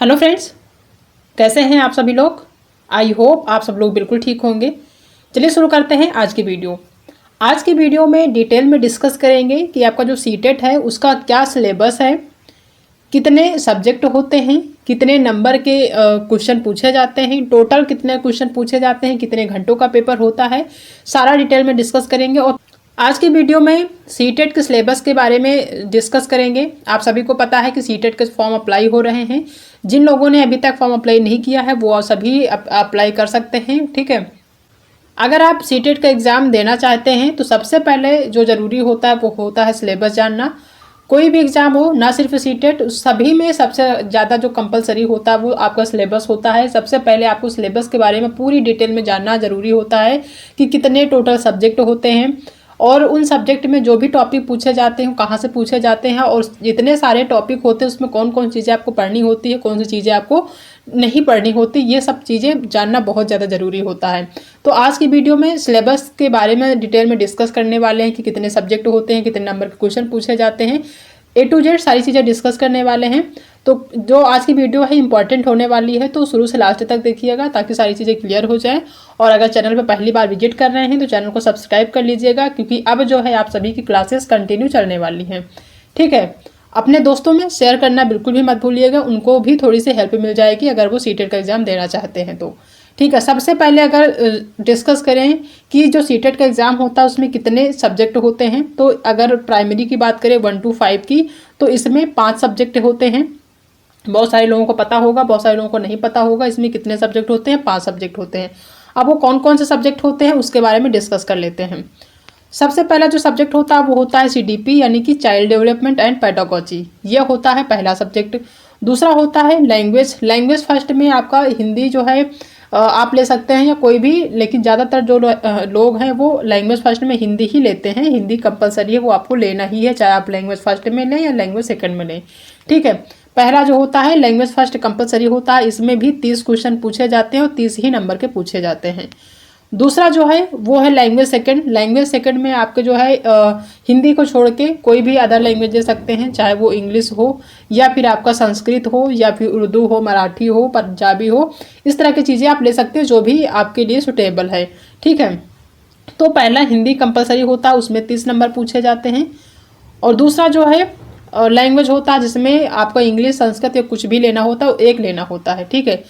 Hello friends, कैसे हैं आप सभी लोग। आई होप आप सब लोग बिल्कुल ठीक होंगे। चलिए शुरू करते हैं आज की वीडियो। आज की वीडियो में डिटेल में डिस्कस करेंगे कि आपका जो सीटेट है उसका क्या सिलेबस है, कितने सब्जेक्ट होते हैं, कितने नंबर के क्वेश्चन पूछे जाते हैं, टोटल कितने क्वेश्चन पूछे जाते हैं, कितने घंटों का पेपर होता है, सारा डिटेल में डिस्कस करेंगे। और आज की वीडियो में सीटेट के सिलेबस के बारे में डिस्कस करेंगे। आप सभी को पता है कि सीटेट के फॉर्म अप्लाई हो रहे हैं। जिन लोगों ने अभी तक फॉर्म अप्लाई नहीं किया है वो सभी अप्लाई कर सकते हैं, ठीक है। अगर आप सीटेट का एग्ज़ाम देना चाहते हैं तो सबसे पहले जो ज़रूरी होता है वो होता है सिलेबस जानना। कोई भी एग्ज़ाम हो, ना सिर्फ सीटेट, सभी में सबसे ज़्यादा जो कंपलसरी होता है वो आपका सिलेबस होता है। सबसे पहले आपको सिलेबस के बारे में पूरी डिटेल में जानना ज़रूरी होता है कि कितने टोटल सब्जेक्ट होते हैं और उन सब्जेक्ट में जो भी टॉपिक पूछे जाते हैं कहाँ से पूछे जाते हैं और जितने सारे टॉपिक होते हैं उसमें कौन कौन चीज़ें आपको पढ़नी होती है, कौन सी चीज़ें आपको नहीं पढ़नी होती, ये सब चीज़ें जानना बहुत ज़्यादा ज़रूरी होता है। तो आज की वीडियो में सिलेबस के बारे में डिटेल में डिस्कस करने वाले हैं कि कितने सब्जेक्ट होते हैं, कितने नंबर के क्वेश्चन पूछे जाते हैं, A to Z सारी चीज़ें डिस्कस करने वाले हैं। तो जो आज की वीडियो है इंपॉर्टेंट होने वाली है, तो शुरू से लास्ट तक देखिएगा ताकि सारी चीज़ें क्लियर हो जाए। और अगर चैनल पर पहली बार विजिट कर रहे हैं तो चैनल को सब्सक्राइब कर लीजिएगा, क्योंकि अब जो है आप सभी की क्लासेस कंटिन्यू चलने वाली हैं, ठीक है। अपने दोस्तों में शेयर करना बिल्कुल भी मत भूलिएगा, उनको भी थोड़ी सी हेल्प मिल जाएगी अगर वो सीटेट का एग्ज़ाम देना चाहते हैं तो, ठीक है। सबसे पहले अगर डिस्कस करें कि जो सीटेट का एग्ज़ाम होता है उसमें कितने सब्जेक्ट होते हैं, तो अगर प्राइमरी की बात करें 1 to 5 की, तो इसमें 5 सब्जेक्ट होते हैं। बहुत सारे लोगों को पता होगा, बहुत सारे लोगों को नहीं पता होगा इसमें कितने सब्जेक्ट होते हैं। 5 सब्जेक्ट होते हैं। अब वो कौन कौन से सब्जेक्ट होते हैं उसके बारे में डिस्कस कर लेते हैं। सबसे पहला जो सब्जेक्ट होता है वो होता है CDP यानी कि चाइल्ड डेवलपमेंट एंड पेडागोजी, ये होता है पहला सब्जेक्ट। दूसरा होता है लैंग्वेज। लैंग्वेज फर्स्ट में आपका हिंदी जो है आप ले सकते हैं या कोई भी, लेकिन ज़्यादातर जो लोग हैं वो लैंग्वेज फर्स्ट में हिंदी ही लेते हैं। हिंदी कंपलसरी है, वो आपको लेना ही है, चाहे आप लैंग्वेज फर्स्ट में लें या लैंग्वेज सेकंड में लें, ठीक है। पहला जो होता है लैंग्वेज फर्स्ट कंपलसरी होता है, इसमें भी 30 क्वेश्चन पूछे जाते हैं और 30 ही नंबर के पूछे जाते हैं। दूसरा जो है वो है लैंग्वेज सेकंड। लैंग्वेज सेकंड में आपके जो है हिंदी को छोड़ के कोई भी अदर लैंग्वेज ले सकते हैं, चाहे वो इंग्लिश हो या फिर आपका संस्कृत हो या फिर उर्दू हो, मराठी हो, पंजाबी हो, इस तरह की चीज़ें आप ले सकते हो जो भी आपके लिए सुटेबल है, ठीक है। तो पहला हिंदी कंपलसरी होता है, उसमें 30 नंबर पूछे जाते हैं। और दूसरा जो है लैंग्वेज होता है जिसमें आपका इंग्लिश, संस्कृत या कुछ भी लेना होता है, एक लेना होता है, ठीक है।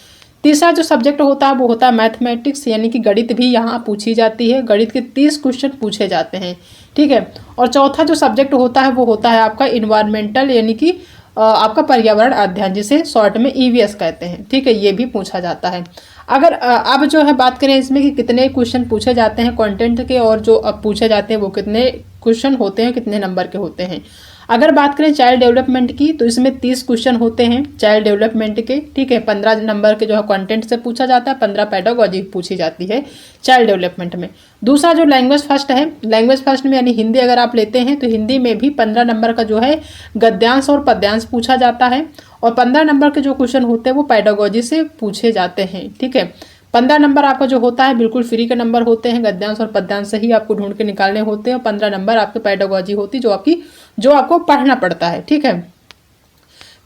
तीसरा जो सब्जेक्ट होता है वो होता है मैथमेटिक्स यानी कि गणित भी यहाँ पूछी जाती है। गणित के 30 क्वेश्चन पूछे जाते हैं, ठीक है। और चौथा जो सब्जेक्ट होता है वो होता है आपका इन्वायरमेंटल यानी कि आपका पर्यावरण अध्ययन, जिसे शॉर्ट में EVS कहते हैं, ठीक है। ये भी पूछा जाता है। अगर अब जो है बात करें इसमें कि कितने क्वेश्चन पूछे जाते हैं कंटेंट के और जो अब पूछे जाते हैं वो कितने क्वेश्चन होते हैं, कितने नंबर के होते हैं। अगर बात करें चाइल्ड डेवलपमेंट की तो इसमें 30 क्वेश्चन होते हैं चाइल्ड डेवलपमेंट के, ठीक है। 15 नंबर के जो है कंटेंट से पूछा जाता है, 15 पेडागोजी पूछी जाती है चाइल्ड डेवलपमेंट में। दूसरा जो लैंग्वेज फर्स्ट है, लैंग्वेज फर्स्ट में यानी हिंदी अगर आप लेते हैं तो हिंदी में भी 15 नंबर का जो है गद्यांश और पद्यांश पूछा जाता है और 15 नंबर के जो क्वेश्चन होते हैं वो पेडागोजी से पूछे जाते हैं, ठीक है। 15 नंबर आपका जो होता है बिल्कुल फ्री के नंबर होते हैं, गद्यांश और पद्यांश से ही आपको ढूंढ के निकालने होते हैं। और 15 नंबर आपके पेडागोजी होती है जो आपको पढ़ना पड़ता है, ठीक है।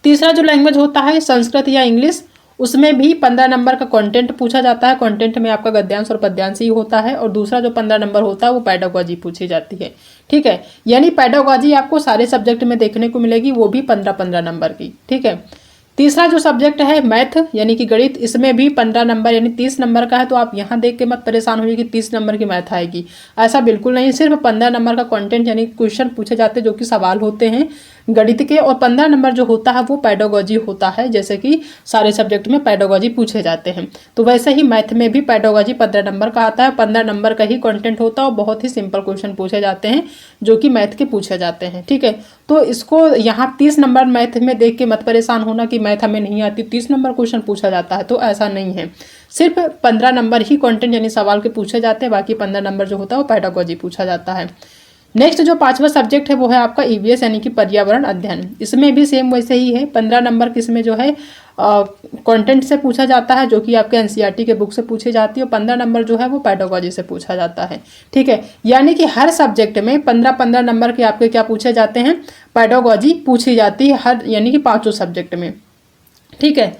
तीसरा जो लैंग्वेज होता है संस्कृत या इंग्लिश, उसमें भी 15 नंबर का कंटेंट पूछा जाता है। कंटेंट में आपका गद्यांश और पद्यांश ही होता है। और दूसरा जो 15 नंबर होता है वो पेडागोजी पूछी जाती है, ठीक है। यानी पेडागोजी आपको सारे सब्जेक्ट में देखने को मिलेगी, वो भी 15-15 नंबर की, ठीक है। तीसरा जो सब्जेक्ट है मैथ यानी कि गणित, इसमें भी 15 नंबर यानी 30 नंबर का है। तो आप यहाँ देख के मत परेशान होइए कि 30 नंबर की मैथ आएगी, ऐसा बिल्कुल नहीं। सिर्फ 15 नंबर का कंटेंट यानी क्वेश्चन पूछे जाते हैं जो कि सवाल होते हैं गणित के, और 15 नंबर जो होता है वो पेडागोजी होता है, जैसे कि सारे सब्जेक्ट में पेडागोजी पूछे जाते हैं। तो वैसे ही मैथ में भी पेडागोजी 15 नंबर का आता है, 15 नंबर का ही कंटेंट होता है और बहुत ही सिंपल क्वेश्चन पूछे जाते हैं जो कि मैथ के पूछे जाते हैं, ठीक है। तो इसको यहाँ 30 नंबर मैथ में देख के मत परेशान होना कि मैथ हमें नहीं आती, 30 नंबर क्वेश्चन पूछा जाता है, तो ऐसा नहीं है। सिर्फ 15 नंबर ही कंटेंट यानी सवाल के पूछे जाते हैं, बाकी 15 नंबर जो होता है वो पेडागोजी पूछा जाता है। नेक्स्ट जो 5वां सब्जेक्ट है वो है आपका EVS यानी कि पर्यावरण अध्ययन। इसमें भी सेम वैसे ही है, 15 नंबर किसमें जो है कंटेंट से पूछा जाता है जो कि आपके NCERT के बुक से पूछी जाती है, और 15 नंबर जो है वो पेडागोजी से पूछा जाता है, ठीक है। यानी कि हर सब्जेक्ट में 15-15 नंबर के आपके क्या पूछे जाते हैं, पेडागोजी पूछी जाती है हर, यानी कि 5 सब्जेक्ट में, ठीक है।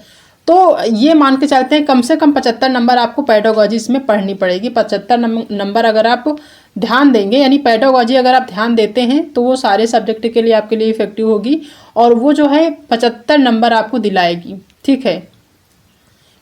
तो ये मान के चलते हैं कम से कम 75 नंबर आपको पेडागोजी इसमें पढ़नी पड़ेगी। 75 नंबर अगर आप ध्यान देंगे, यानी पेडागोजी अगर आप ध्यान देते हैं तो वो सारे सब्जेक्ट के लिए आपके लिए इफेक्टिव होगी और वो जो है 75 नंबर आपको दिलाएगी। ठीक है,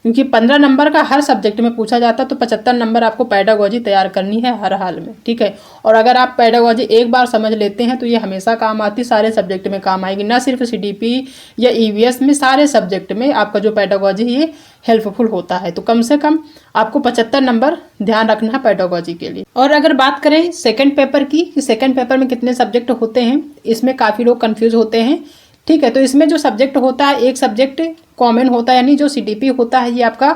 क्योंकि 15 नंबर का हर सब्जेक्ट में पूछा जाता है, तो 75 नंबर आपको पेडागोजी तैयार करनी है हर हाल में। ठीक है, और अगर आप पेडागोजी एक बार समझ लेते हैं तो ये हमेशा काम आती, सारे सब्जेक्ट में काम आएगी, ना सिर्फ सीडीपी या ईवीएस में, सारे सब्जेक्ट में आपका जो पेडागोजी ये हेल्पफुल होता है। तो कम से कम आपको 75 नंबर ध्यान रखना है पेडागोजी के लिए। और अगर बात करें सेकेंड पेपर की, कि सेकेंड पेपर में कितने सब्जेक्ट होते हैं, इसमें काफ़ी लोग कन्फ्यूज होते हैं। ठीक है, तो इसमें जो सब्जेक्ट होता है, एक सब्जेक्ट कॉमन होता है, यानी जो सीडीपी होता है ये आपका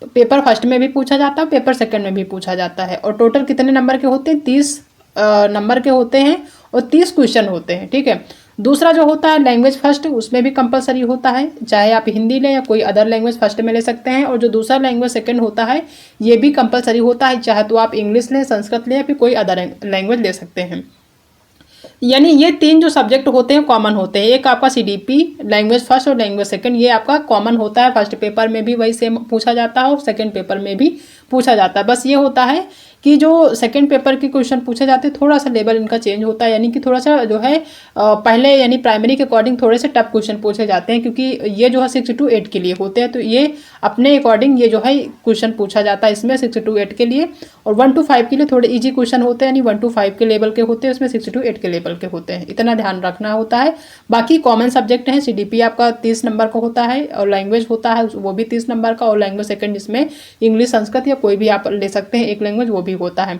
पेपर फर्स्ट में भी पूछा जाता है, पेपर सेकंड में भी पूछा जाता है। और टोटल कितने नंबर के होते हैं, 30 नंबर के होते हैं और 30 क्वेश्चन होते हैं। ठीक है, दूसरा जो होता है लैंग्वेज फर्स्ट, उसमें भी कंपलसरी होता है, चाहे आप हिंदी लें या कोई अदर लैंग्वेज फर्स्ट में ले सकते हैं। और जो दूसरा लैंग्वेज सेकंड होता है ये भी कंपलसरी होता है, चाहे तो आप इंग्लिश लें, संस्कृत लें या फिर कोई अदर लैंग्वेज ले सकते हैं। यानी ये 3 जो सब्जेक्ट होते हैं कॉमन होते हैं। एक आपका सीडीपी, लैंग्वेज फर्स्ट और लैंग्वेज सेकंड, ये आपका कॉमन होता है। फर्स्ट पेपर में भी वही सेम पूछा जाता है और सेकंड पेपर में भी पूछा जाता है। बस ये होता है कि जो सेकंड पेपर के क्वेश्चन पूछे जाते हैं थोड़ा सा लेवल इनका चेंज होता है, यानी कि थोड़ा सा जो है पहले यानी प्राइमरी के अकॉर्डिंग थोड़े से टफ क्वेश्चन पूछे जाते हैं, क्योंकि ये जो है 6 to 8 के लिए होते हैं। तो ये अपने अकॉर्डिंग ये जो है क्वेश्चन पूछा जाता है इसमें 6 to 8 के लिए। और 1 to 5 के लिए थोड़े ईजी क्वेश्चन होते हैं, यानी 1 to 5 के लेवल के होते हैं, उसमें 6 to 8 के लेवल के होते हैं। इतना ध्यान रखना होता है। बाकी कॉमन सब्जेक्ट है, सीडीपी आपका 30 नंबर का होता है और लैंग्वेज होता है वो भी 30 नंबर का, और लैंग्वेज सेकंड जिसमें इंग्लिश, संस्कृत या कोई भी आप ले सकते हैं एक लैंग्वेज, वो भी होता है।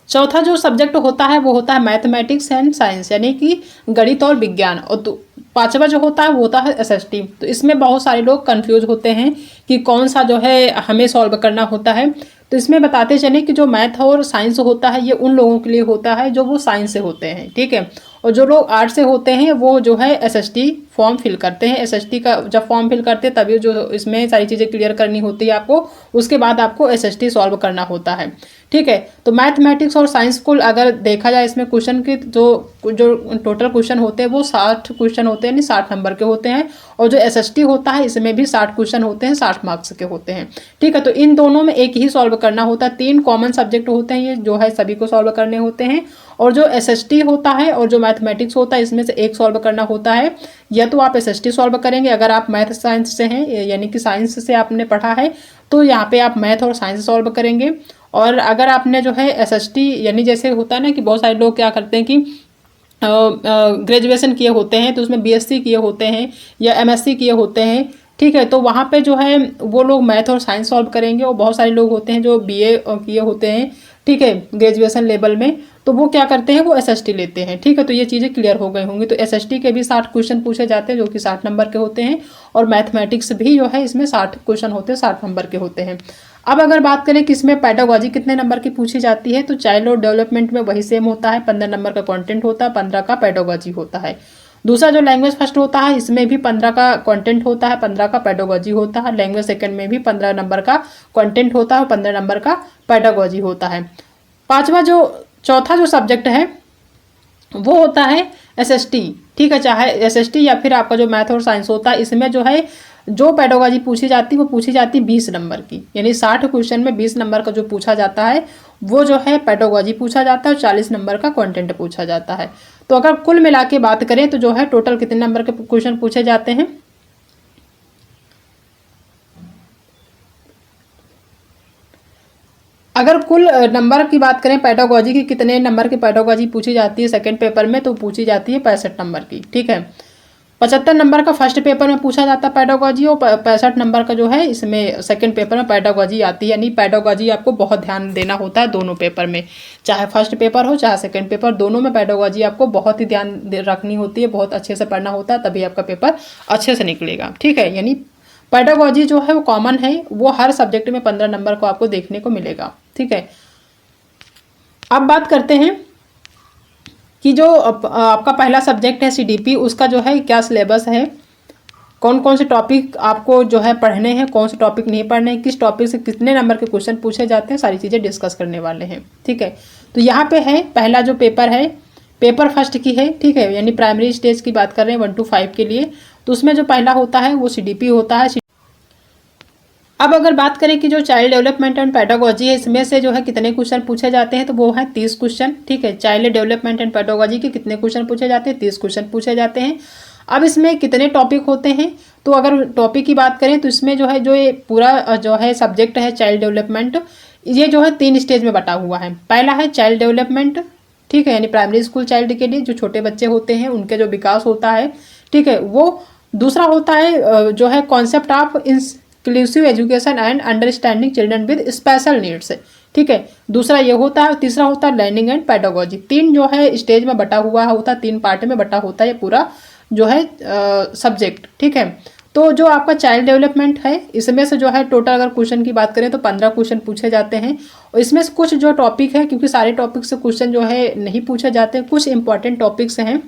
चौथा जो सब्जेक्ट होता है वो होता है मैथमेटिक्स एंड साइंस, यानी कि गणित और विज्ञान। और पांचवा जो होता है वो होता है एसएसटी। तो इसमें बहुत सारे लोग कंफ्यूज होते हैं कि कौन सा जो है हमें सॉल्व करना होता है। तो इसमें बताते चले कि जो मैथ और साइंस होता है ये उन लोगों के लिए होता है जो वो साइंस से होते हैं। ठीक है, और जो लोग आर्ट से होते हैं वो जो है एसएसटी फॉर्म फिल करते हैं। एसएसटी का जब फॉर्म फिल करते हैं तभी जो इसमें सारी चीज़ें क्लियर करनी होती है आपको, उसके बाद आपको एसएसटी सॉल्व करना होता है। ठीक है, तो मैथमेटिक्स और साइंस को अगर देखा जाए इसमें क्वेश्चन के जो टोटल क्वेश्चन होते हैं वो 60 क्वेश्चन होते हैं, यानी 60 नंबर के होते हैं। और जो एसएसटी होता है इसमें भी 60 क्वेश्चन होते हैं, 60 मार्क्स के होते हैं। ठीक है, तो इन दोनों में एक ही सॉल्व करना होता है। 3 कॉमन सब्जेक्ट होते हैं ये जो है सभी को सॉल्व करने होते हैं। और जो एसएसटी होता है और जो मैथमेटिक्स होता है इसमें से एक सॉल्व करना होता है। या तो आप एसएसटी सॉल्व करेंगे अगर आप मैथ साइंस से हैं, यानी कि साइंस से आपने पढ़ा है तो यहाँ पे आप मैथ और साइंस सॉल्व करेंगे। और अगर आपने जो है एसएसटी, यानी जैसे होता है ना कि बहुत सारे लोग क्या करते हैं कि ग्रेजुएशन किए होते हैं तो उसमें बीएससी किए होते हैं या एमएससी किए होते हैं। ठीक है, तो वहाँ पे जो है वो लोग मैथ और साइंस सॉल्व करेंगे। और बहुत सारे लोग होते हैं जो बीए किए होते हैं, ठीक है, ग्रेजुएशन लेवल में, तो वो क्या करते हैं वो एसएसटी लेते हैं। ठीक है, तो ये चीज़ें क्लियर हो गई होंगी। तो एसएसटी के भी 60 क्वेश्चन पूछे जाते हैं जो कि 60 नंबर के होते हैं। और मैथमेटिक्स भी जो है इसमें 60 क्वेश्चन होते हैं, 60 नंबर के होते हैं। अब अगर बात करें कि इसमें पेडागोजी कितने नंबर की पूछी जाती है, तो चाइल्ड और डेवलपमेंट में वही सेम होता है, 15 नंबर का कंटेंट होता है, 15 का पेडागोजी होता है। दूसरा जो लैंग्वेज फर्स्ट होता है इसमें भी 15 का कंटेंट होता है, 15 का पेडागोजी होता है। लैंग्वेज सेकंड में भी 15 नंबर का कंटेंट होता है और 15 नंबर का पेडागोजी होता है। चौथा जो सब्जेक्ट है वो होता है एसएसटी। ठीक है, चाहे एसएसटी या फिर आपका जो मैथ और साइंस होता है, इसमें जो है जो पेडागोजी पूछी जाती है वो पूछी जाती है 20 नंबर की, यानी 60 क्वेश्चन में 20 नंबर का जो पूछा जाता है वो जो है पेडागोजी पूछा जाता है और 40 नंबर का कंटेंट पूछा जाता है। तो अगर कुल मिला के बात करें तो जो है टोटल कितने नंबर के क्वेश्चन पूछे जाते हैं, अगर कुल नंबर की बात करें पेडागोजी की, कितने नंबर की पेडागोजी पूछी जाती है सेकंड पेपर में, तो पूछी जाती है 65 नंबर की। ठीक है, 75 नंबर का फर्स्ट पेपर में पूछा जाता है पेडागोजी और 65 नंबर का जो है इसमें सेकंड पेपर में पेडागोजी आती है। यानी पेडागोजी आपको बहुत ध्यान देना होता है दोनों पेपर में, चाहे फर्स्ट पेपर हो चाहे सेकंड पेपर, दोनों में पेडागोजी आपको बहुत ही ध्यान रखनी होती है, बहुत अच्छे से पढ़ना होता है, तभी आपका पेपर अच्छे से निकलेगा। ठीक है, यानी पेडागोजी जो है वो कॉमन है, वो हर सब्जेक्ट में 15 नंबर को आपको देखने को मिलेगा। ठीक है, अब बात करते हैं कि जो आपका पहला सब्जेक्ट है सीडीपी, उसका जो है क्या सिलेबस है, कौन कौन से टॉपिक आपको जो है पढ़ने हैं, कौन से टॉपिक नहीं पढ़ने हैं, किस टॉपिक से कितने नंबर के क्वेश्चन पूछे जाते हैं, सारी चीज़ें डिस्कस करने वाले हैं। ठीक है, तो यहाँ पे है पहला जो पेपर है पेपर फर्स्ट की है। ठीक है, यानी प्राइमरी स्टेज की बात कर रहे हैं 1 to 5 के लिए। तो उसमें जो पहला होता है वो CDP होता है। अब अगर बात करें कि जो चाइल्ड डेवलपमेंट एंड पेडागोजी है, इसमें से जो है कितने क्वेश्चन पूछे जाते हैं, तो वो है 30 क्वेश्चन। ठीक है, चाइल्ड डेवलपमेंट एंड पेडागोजी के कितने क्वेश्चन पूछे जाते हैं, 30 क्वेश्चन पूछे जाते हैं। अब इसमें कितने टॉपिक होते हैं, तो अगर टॉपिक की बात करें तो इसमें जो है जो ये पूरा जो है सब्जेक्ट है चाइल्ड डेवलपमेंट, ये जो है 3 स्टेज में बटा हुआ है। पहला है चाइल्ड डेवलपमेंट, ठीक है, यानी प्राइमरी स्कूल चाइल्ड के लिए जो छोटे बच्चे होते हैं उनके जो विकास होता है, ठीक है, वो। दूसरा होता है जो है concept of inclusive education and understanding children with special needs, ठीक है, दूसरा ये होता है। तीसरा होता है लर्निंग एंड पेडागोजी। 3 जो है स्टेज में बटा हुआ होता है, 3 पार्ट में बटा होता है ये पूरा जो है सब्जेक्ट, ठीक है। तो जो आपका चाइल्ड डेवलपमेंट है, इसमें से जो है टोटल अगर क्वेश्चन की बात करें तो 15 क्वेश्चन पूछे जाते हैं। और इसमें से कुछ जो टॉपिक है, क्योंकि सारे टॉपिक से क्वेश्चन जो है नहीं पूछे जाते, कुछ इंपॉर्टेंट टॉपिक्स हैं,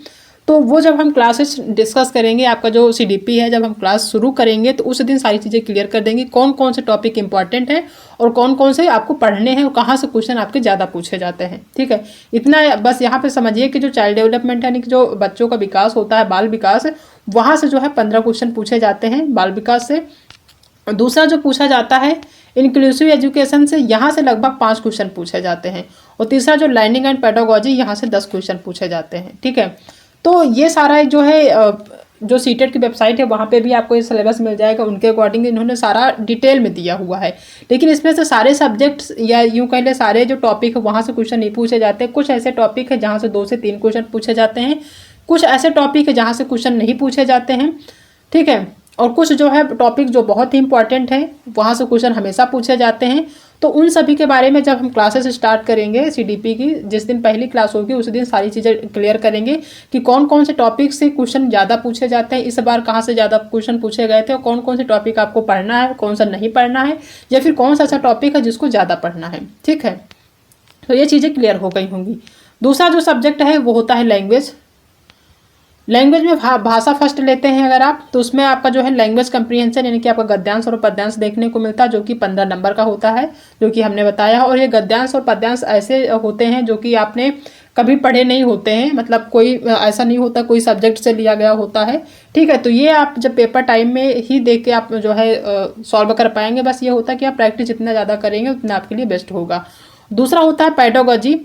तो वो जब हम क्लासेस डिस्कस करेंगे, आपका जो CDP है, जब हम क्लास शुरू करेंगे तो उस दिन सारी चीज़ें क्लियर कर देंगे, कौन कौन से टॉपिक इंपॉर्टेंट है और कौन कौन से आपको पढ़ने हैं और कहाँ से क्वेश्चन आपके ज़्यादा पूछे जाते हैं, ठीक है। इतना बस यहाँ पे समझिए कि जो चाइल्ड डेवलपमेंट है, यानी कि जो बच्चों का विकास होता है, बाल विकास, वहाँ से जो है 15 क्वेश्चन पूछे जाते हैं बाल विकास से। दूसरा जो पूछा जाता है इंक्लूसिव एजुकेशन से, यहाँ से लगभग 5 क्वेश्चन पूछे जाते हैं। और तीसरा जो लर्निंग एंड पेडागोजी, यहाँ से 10 क्वेश्चन पूछे जाते हैं, ठीक है। तो ये सारा जो है जो सीटेट की वेबसाइट है वहाँ पे भी आपको ये सिलेबस मिल जाएगा, उनके अकॉर्डिंग इन्होंने सारा डिटेल में दिया हुआ है। लेकिन इसमें से सारे सब्जेक्ट्स या यूँ कह लें सारे जो टॉपिक है वहाँ से क्वेश्चन नहीं पूछे जाते। कुछ ऐसे टॉपिक है जहाँ से 2 से 3 क्वेश्चन पूछे जाते हैं, कुछ ऐसे टॉपिक है जहाँ से क्वेश्चन नहीं पूछे जाते हैं, ठीक है। और कुछ जो है टॉपिक जो बहुत ही इंपॉर्टेंट है वहाँ से क्वेश्चन हमेशा पूछे जाते हैं। तो उन सभी के बारे में जब हम क्लासेस स्टार्ट करेंगे CDP की, जिस दिन पहली क्लास होगी उस दिन सारी चीज़ें क्लियर करेंगे कि कौन कौन से टॉपिक से क्वेश्चन ज़्यादा पूछे जाते हैं, इस बार कहाँ से ज़्यादा क्वेश्चन पूछे गए थे, और कौन कौन से टॉपिक आपको पढ़ना है, कौन सा नहीं पढ़ना है, या फिर कौन सा ऐसा टॉपिक है जिसको ज़्यादा पढ़ना है, ठीक है। तो ये चीज़ें क्लियर हो गई होंगी। दूसरा जो सब्जेक्ट है वो होता है लैंग्वेज। लैंग्वेज में भाषा फर्स्ट लेते हैं अगर आप, तो उसमें आपका जो है लैंग्वेज कंप्रीहेंशन, यानी कि आपका गद्यांश और पद्यांश देखने को मिलता है, जो कि 15 नंबर का होता है, जो कि हमने बताया। और ये गद्यांश और पद्यांश ऐसे होते हैं जो कि आपने कभी पढ़े नहीं होते हैं, मतलब कोई ऐसा नहीं होता कोई सब्जेक्ट से लिया गया होता है, ठीक है। तो ये आप जब पेपर टाइम में ही देख के आप जो है सॉल्व कर पाएंगे। बस ये होता है कि आप प्रैक्टिस जितना ज़्यादा करेंगे उतना आपके लिए बेस्ट होगा। दूसरा होता है पेडागोजी,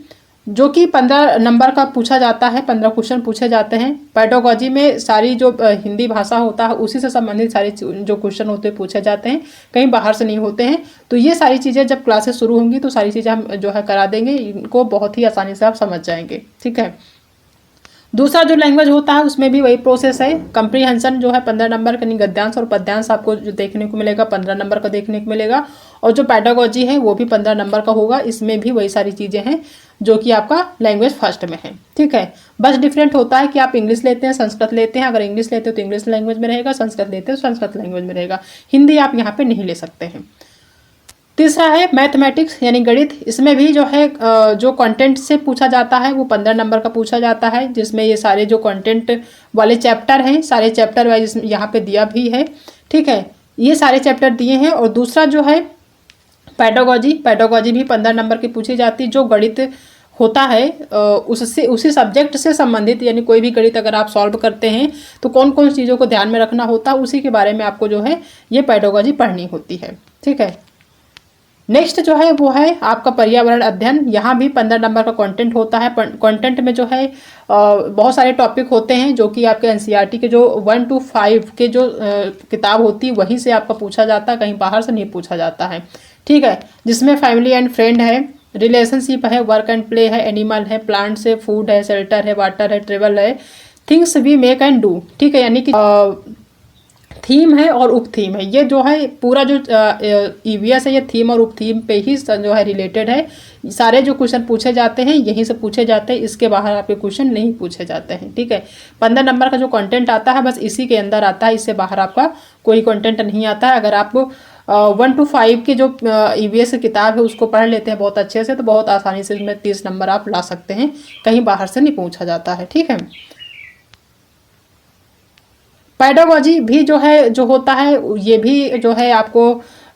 जो कि 15 नंबर का पूछा जाता है, 15 क्वेश्चन पूछे जाते हैं। पेडागोजी में सारी जो हिंदी भाषा होता है उसी से संबंधित सारे जो क्वेश्चन होते हैं पूछे जाते हैं, कहीं बाहर से नहीं होते हैं। तो ये सारी चीज़ें जब क्लासेस शुरू होंगी तो सारी चीज़ें हम जो है करा देंगे, इनको बहुत ही आसानी से आप समझ जाएंगे, ठीक है। दूसरा जो लैंग्वेज होता है उसमें भी वही प्रोसेस है। कंप्रीहेंशन जो है 15 नंबर का, गद्यांश और पद्यांश आपको जो देखने को मिलेगा 15 नंबर का देखने को मिलेगा। और जो पेडागोजी है वो भी 15 नंबर का होगा। इसमें भी वही सारी चीज़ें हैं जो कि आपका लैंग्वेज फर्स्ट में है, ठीक है। बस डिफरेंट होता है कि आप इंग्लिश लेते हैं, संस्कृत लेते हैं। अगर इंग्लिश लेते हो तो इंग्लिश लैंग्वेज में रहेगा, संस्कृत लेते हो तो संस्कृत लैंग्वेज में रहेगा। हिंदी आप यहाँ पे नहीं ले सकते हैं। तीसरा है मैथमेटिक्स यानी गणित। इसमें भी जो है जो कंटेंट से पूछा जाता है वो 15 नंबर का पूछा जाता है, जिसमें ये सारे जो कंटेंट वाले चैप्टर हैं सारे चैप्टर वाइज यहाँ पे दिया भी है, ठीक है। ये सारे चैप्टर दिए हैं। और दूसरा जो है पेडागोजी भी 15 नंबर की पूछी जाती है। जो गणित होता है उससे उसी सब्जेक्ट से संबंधित, यानी कोई भी गणित अगर आप सॉल्व करते हैं तो कौन कौन सी चीज़ों को ध्यान में रखना होता है उसी के बारे में आपको जो है ये पेडागोजी पढ़नी होती है, ठीक है। नेक्स्ट जो है वो है आपका पर्यावरण अध्ययन। यहाँ भी 15 नंबर का कंटेंट होता है। कंटेंट में जो है बहुत सारे टॉपिक होते हैं जो कि आपके NCERT के जो 1 to 5 के जो किताब होती है वहीं से आपका पूछा जाता है, कहीं बाहर से नहीं पूछा जाता है, ठीक है। जिसमें फैमिली एंड फ्रेंड है, रिलेशनशिप है, वर्क एंड प्ले है, एनिमल है, प्लांट्स है, फूड है, शेल्टर है, वाटर है, ट्रेवल है, things we make and do, ठीक है। यानी कि थीम है और उप थीम है। ये जो है पूरा जो EVS है ये थीम और उप थीम पे ही जो है रिलेटेड है। सारे जो क्वेश्चन पूछे जाते हैं यहीं से पूछे जाते हैं, इसके बाहर आपके क्वेश्चन नहीं पूछे जाते हैं, ठीक है। 15 नंबर का जो कंटेंट आता है बस इसी के अंदर आता है, इससे बाहर आपका कोई कंटेंट नहीं आता है। अगर आप 1 to 5 की जो EVS किताब है उसको पढ़ लेते हैं बहुत अच्छे से तो बहुत आसानी से इसमें 30 नंबर आप ला सकते हैं, कहीं बाहर से नहीं पूछा जाता है, ठीक है। पेडागोजी भी जो है जो होता है ये भी जो है आपको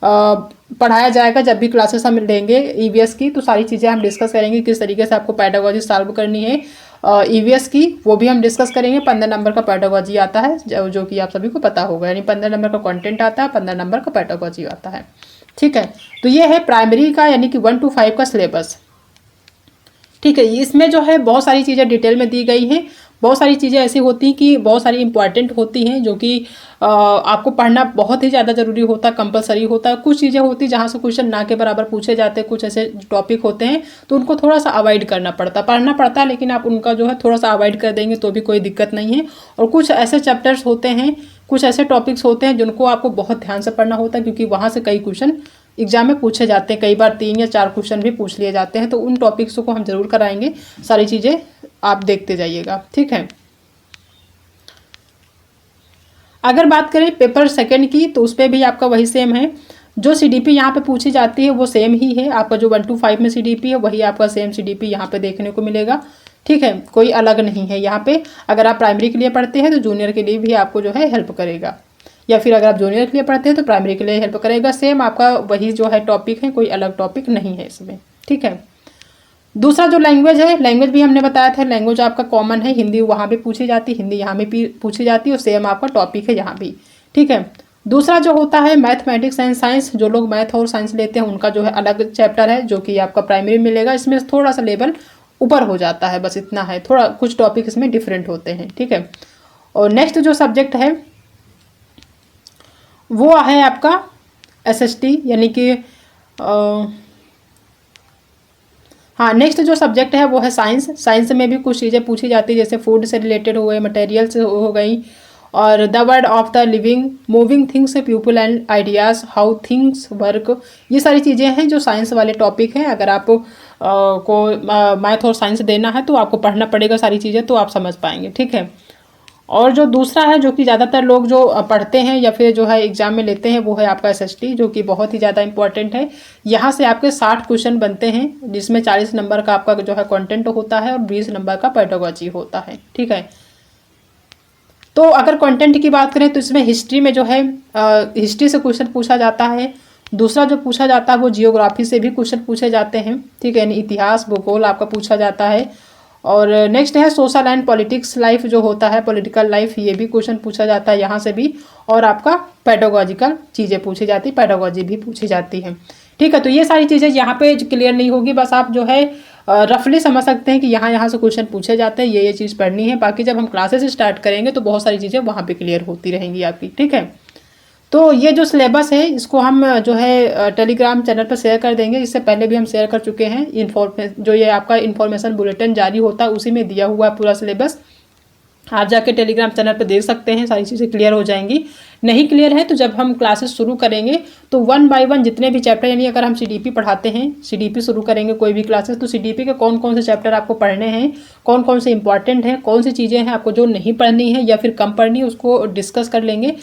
पढ़ाया जाएगा जब भी क्लासेस हम लेंगे EVS की, तो सारी चीज़ें हम डिस्कस करेंगे किस तरीके से आपको पेडागोजी सॉल्व करनी है। ईवीएस की, वो भी हम डिस्कस करेंगे। 15 नंबर का पेडागोजी आता है जो कि आप सभी को पता होगा, यानी 15 नंबर का कंटेंट आता है, 15 नंबर का पेडागोजी आता है। ठीक है, तो ये है प्राइमरी का यानी कि 1 to 5 का सिलेबस। ठीक है, इसमें जो है बहुत सारी चीज़ें डिटेल में दी गई हैं। बहुत सारी चीज़ें ऐसी होती हैं कि बहुत सारी इंपॉर्टेंट होती हैं जो कि आपको पढ़ना बहुत ही ज़्यादा ज़रूरी होता है, कंपलसरी होता है। कुछ चीज़ें होती हैं जहाँ से क्वेश्चन ना के बराबर पूछे जाते हैं, कुछ ऐसे टॉपिक होते हैं तो उनको थोड़ा सा अवॉइड करना पड़ता है, पढ़ना पड़ता है, लेकिन आप उनका जो है थोड़ा सा अवॉइड कर देंगे तो भी कोई दिक्कत नहीं है। और कुछ ऐसे चैप्टर्स होते हैं, कुछ ऐसे टॉपिक्स होते हैं जिनको आपको बहुत ध्यान से पढ़ना होता है, क्योंकि वहाँ से कई क्वेश्चन एग्जाम में पूछे जाते हैं। कई बार 3 या 4 क्वेश्चन भी पूछ लिए जाते हैं, तो उन टॉपिक्स को हम जरूर कराएंगे। सारी चीज़ें आप देखते जाइएगा। ठीक है, अगर बात करें पेपर सेकंड की तो उस पर भी आपका वही सेम है। जो सीडीपी यहाँ पे पूछी जाती है वो सेम ही है। आपका जो 1 to 5 में सीडीपी है वही आपका सेम सीडीपी यहाँ पे देखने को मिलेगा। ठीक है, कोई अलग नहीं है यहाँ पे। अगर आप प्राइमरी के लिए पढ़ते हैं तो जूनियर के लिए भी आपको जो है हेल्प करेगा, या फिर अगर आप जूनियर के लिए पढ़ते हैं तो प्राइमरी के लिए हेल्प करेगा। सेम आपका वही जो है टॉपिक है, कोई अलग टॉपिक नहीं है इसमें। ठीक है, दूसरा जो लैंग्वेज है, लैंग्वेज भी हमने बताया था, लैंग्वेज आपका कॉमन है। हिंदी वहाँ भी पूछी जाती है, हिंदी यहाँ भी पूछी जाती है, और सेम आपका टॉपिक है यहाँ भी। ठीक है, दूसरा जो होता है मैथमेटिक्स एंड साइंस। जो लोग मैथ और साइंस लेते हैं उनका जो है अलग चैप्टर है जो कि आपका प्राइमरी मिलेगा। इसमें थोड़ा सा लेवल ऊपर हो जाता है, बस इतना है, थोड़ा कुछ टॉपिक इसमें डिफरेंट होते हैं। ठीक है, और नेक्स्ट जो सब्जेक्ट है वो है आपका एसएसटी, यानी कि हाँ, नेक्स्ट जो सब्जेक्ट है वो है साइंस। साइंस में भी कुछ चीज़ें पूछी जाती है, जैसे फूड से रिलेटेड हो गए, मटेरियल से हो गई, और the word of the living, moving things, people and ideas, how things work. ये सारी चीज़ें हैं जो साइंस वाले टॉपिक हैं। अगर आपको मैथ और साइंस देना है तो आपको पढ़ना पड़ेगा सारी चीज़ें, तो आप समझ पाएंगे। ठीक है, और जो दूसरा है जो कि ज़्यादातर लोग जो पढ़ते हैं या फिर जो है एग्जाम में लेते हैं वो है आपका एसएसटी, जो कि बहुत ही ज़्यादा इंपॉर्टेंट है। यहाँ से आपके 60 क्वेश्चन बनते हैं, जिसमें 40 नंबर का आपका जो है कंटेंट होता है और 20 नंबर का पेडागोजी होता है। ठीक है, तो अगर कंटेंट की बात करें तो इसमें हिस्ट्री में जो है हिस्ट्री से क्वेश्चन पूछा जाता है। दूसरा जो पूछा जाता है वो जियोग्राफी से भी क्वेश्चन पूछे जाते हैं। ठीक है, यानी इतिहास भूगोल आपका पूछा जाता है। और नेक्स्ट है सोशल एंड पॉलिटिक्स लाइफ जो होता है, पॉलिटिकल लाइफ, ये भी क्वेश्चन पूछा जाता है यहाँ से भी। और आपका पेडागोजिकल चीज़ें पूछी जाती, पेडागोजी भी पूछी जाती है। ठीक है, तो ये सारी चीज़ें यहाँ पे क्लियर नहीं होगी, बस आप जो है रफली समझ सकते हैं कि यहाँ से क्वेश्चन पूछे जाते हैं, ये चीज़ पढ़नी है। बाकी जब हम क्लासेस स्टार्ट करेंगे तो बहुत सारी चीज़ें वहाँ पे क्लियर होती रहेंगी आपकी। ठीक है, तो ये जो सिलेबस है इसको हम जो है टेलीग्राम चैनल पर शेयर कर देंगे। इससे पहले भी हम शेयर कर चुके हैं। जो ये आपका इन्फॉर्मेशन बुलेटिन जारी होता है उसी में दिया हुआ है पूरा सिलेबस। आप जाके टेलीग्राम चैनल पर देख सकते हैं, सारी चीज़ें क्लियर हो जाएंगी। नहीं क्लियर है तो जब हम क्लासेस शुरू करेंगे तो 1 by 1 जितने भी चैप्टर, यानी अगर हम सीडीपी पढ़ाते हैं, सीडीपी शुरू करेंगे कोई भी क्लासेस, तो सीडीपी के कौन कौन से चैप्टर आपको पढ़ने हैं, कौन कौन से इंपॉर्टेंट हैं, कौन सी चीज़ें हैं आपको जो नहीं पढ़नी है या फिर कम पढ़नी है, उसको डिस्कस कर लेंगे।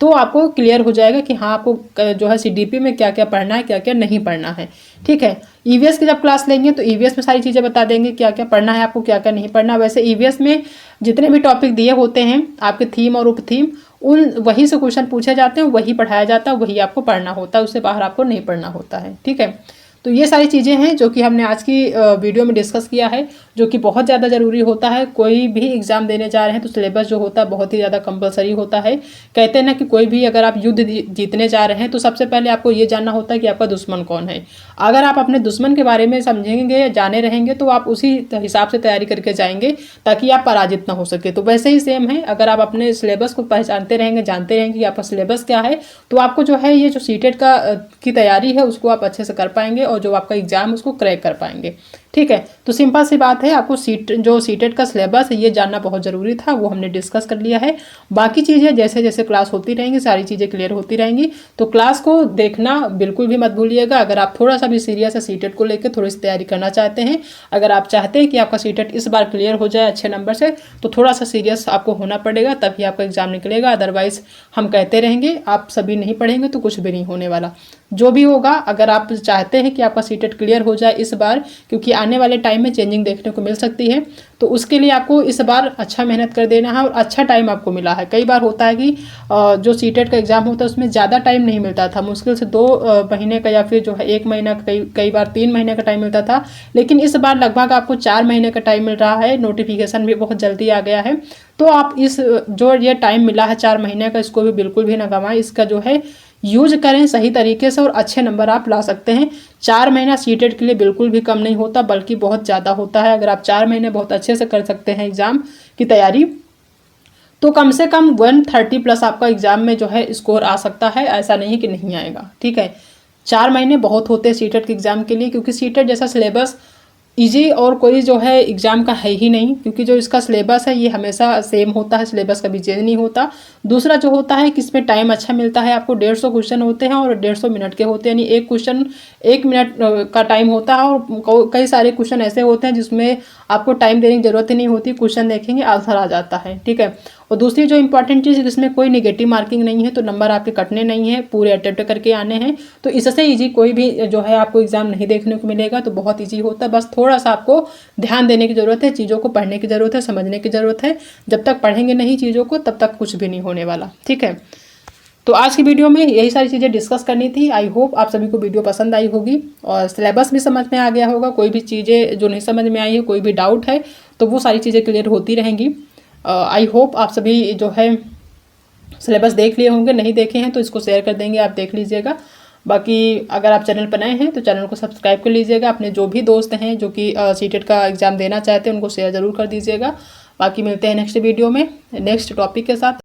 तो आपको क्लियर हो जाएगा कि हाँ आपको जो है सीडीपी में क्या क्या पढ़ना है, क्या क्या नहीं पढ़ना है। ठीक है, ईवीएस की जब क्लास लेंगे तो ईवीएस में सारी चीज़ें बता देंगे, क्या क्या पढ़ना है आपको, क्या क्या नहीं पढ़ना। वैसे ईवीएस में जितने भी टॉपिक दिए होते हैं आपके थीम और उप थीम, उन वहीं से क्वेश्चन पूछे जाते हैं, वही पढ़ाया जाता है, वही आपको पढ़ना होता है, उससे बाहर आपको नहीं पढ़ना होता है। ठीक है, तो ये सारी चीज़ें हैं जो कि हमने आज की वीडियो में डिस्कस किया है, जो कि बहुत ज़्यादा ज़रूरी होता है। कोई भी एग्ज़ाम देने जा रहे हैं तो सिलेबस जो होता है बहुत ही ज़्यादा कंपलसरी होता है। कहते हैं ना कि कोई भी अगर आप युद्ध जीतने जा रहे हैं तो सबसे पहले आपको ये जानना होता है कि आपका दुश्मन कौन है। अगर आप अपने दुश्मन के बारे में समझेंगे, जाने रहेंगे, तो आप उसी हिसाब से तैयारी करके जाएंगे ताकि आप पराजित ना हो सके। तो वैसे ही सेम है, अगर आप अपने सिलेबस को पहचानते रहेंगे, जानते रहेंगे कि आपका सिलेबस क्या है, तो आपको जो है ये जो सीटेट की तैयारी है उसको आप अच्छे से कर पाएंगे और जो आपका एग्जाम उसको क्रैक कर पाएंगे। ठीक है, तो सिंपल सी बात है, आपको जो सीटेट का सिलेबस है ये जानना बहुत ज़रूरी था, वो हमने डिस्कस कर लिया है। बाकी चीज़ें जैसे जैसे क्लास होती रहेंगी सारी चीज़ें क्लियर होती रहेंगी, तो क्लास को देखना बिल्कुल भी मत भूलिएगा। अगर आप थोड़ा सा भी सीरियस है सीटेट को लेकर, थोड़ी सी तैयारी करना चाहते हैं, अगर आप चाहते हैं कि आपका सीटेट इस बार क्लियर हो जाए अच्छे नंबर से, तो थोड़ा सा सीरियस आपको होना पड़ेगा, तभी आपका एग्जाम निकलेगा। अदरवाइज हम कहते रहेंगे, आप सभी नहीं पढ़ेंगे तो कुछ भी नहीं होने वाला। जो भी होगा, अगर आप चाहते हैं कि आपका सीटेट क्लियर हो जाए इस बार, क्योंकि आने वाले टाइम में चेंजिंग देखने को मिल सकती है। तो उसके लिए आपको इस बार अच्छा मेहनत कर देना है और अच्छा टाइम आपको मिला है। कई बार होता है कि जो सीटेट का एग्ज़ाम होता है उसमें ज़्यादा टाइम नहीं मिलता था, मुश्किल से 2 महीने का या फिर जो है 1 महीना का, कई बार 3 महीने का टाइम मिलता था। लेकिन इस बार लगभग आपको 4 महीने का टाइम मिल रहा है, नोटिफिकेशन भी बहुत जल्दी आ गया है। तो आप इस जो ये टाइम मिला है 4 महीने का, इसको भी बिल्कुल भी ना गंवाएं। इसका जो है यूज करें सही तरीके से और अच्छे नंबर आप ला सकते हैं। 4 महीना सीटेट के लिए बिल्कुल भी कम नहीं होता, बल्कि बहुत ज़्यादा होता है। अगर आप 4 महीने बहुत अच्छे से कर सकते हैं एग्ज़ाम की तैयारी, तो कम से कम 130 प्लस आपका एग्ज़ाम में जो है स्कोर आ सकता है। ऐसा नहीं कि नहीं आएगा, ठीक है। 4 महीने बहुत होते हैं सीटेट के एग्ज़ाम के लिए, क्योंकि सीटेट जैसा सिलेबस इजी और कोई जो है एग्ज़ाम का है ही नहीं, क्योंकि जो इसका सिलेबस है ये हमेशा सेम होता है, सिलेबस कभी चेंज नहीं होता। दूसरा जो होता है कि इसमें टाइम अच्छा मिलता है आपको, 150 क्वेश्चन होते हैं और 150 मिनट के होते हैं, यानी एक क्वेश्चन 1 मिनट का टाइम होता है। और कई सारे क्वेश्चन ऐसे होते हैं जिसमें आपको टाइम देने की ज़रूरत ही नहीं होती, क्वेश्चन देखेंगे आंसर आ जाता है, ठीक है। और दूसरी जो इंपॉर्टेंट चीज़, इसमें कोई नेगेटिव मार्किंग नहीं है, तो नंबर आपके कटने नहीं है, पूरे अटेम्प्ट करके आने हैं। तो इससे ईजी कोई भी जो है आपको एग्ज़ाम नहीं देखने को मिलेगा, तो बहुत ईजी होता है। बस थोड़ा सा आपको ध्यान देने की ज़रूरत है, चीज़ों को पढ़ने की ज़रूरत है, समझने की ज़रूरत है। जब तक पढ़ेंगे नहीं चीज़ों को तब तक कुछ भी नहीं होने वाला, ठीक है। तो आज की वीडियो में यही सारी चीज़ें डिस्कस करनी थी। आई होप आप सभी को वीडियो पसंद आई होगी और सिलेबस भी समझ में आ गया होगा। कोई भी चीज़ें जो नहीं समझ में आई है, कोई भी डाउट है, तो वो सारी चीज़ें क्लियर होती रहेंगी। आई होप आप सभी जो है सिलेबस देख लिए होंगे, नहीं देखे हैं तो इसको शेयर कर देंगे, आप देख लीजिएगा। बाकी अगर आप चैनल पर नए हैं तो चैनल को सब्सक्राइब कर लीजिएगा। अपने जो भी दोस्त हैं जो कि सीटेट का एग्ज़ाम देना चाहते हैं उनको शेयर ज़रूर कर दीजिएगा। बाकी मिलते हैं नेक्स्ट वीडियो में नेक्स्ट टॉपिक के साथ।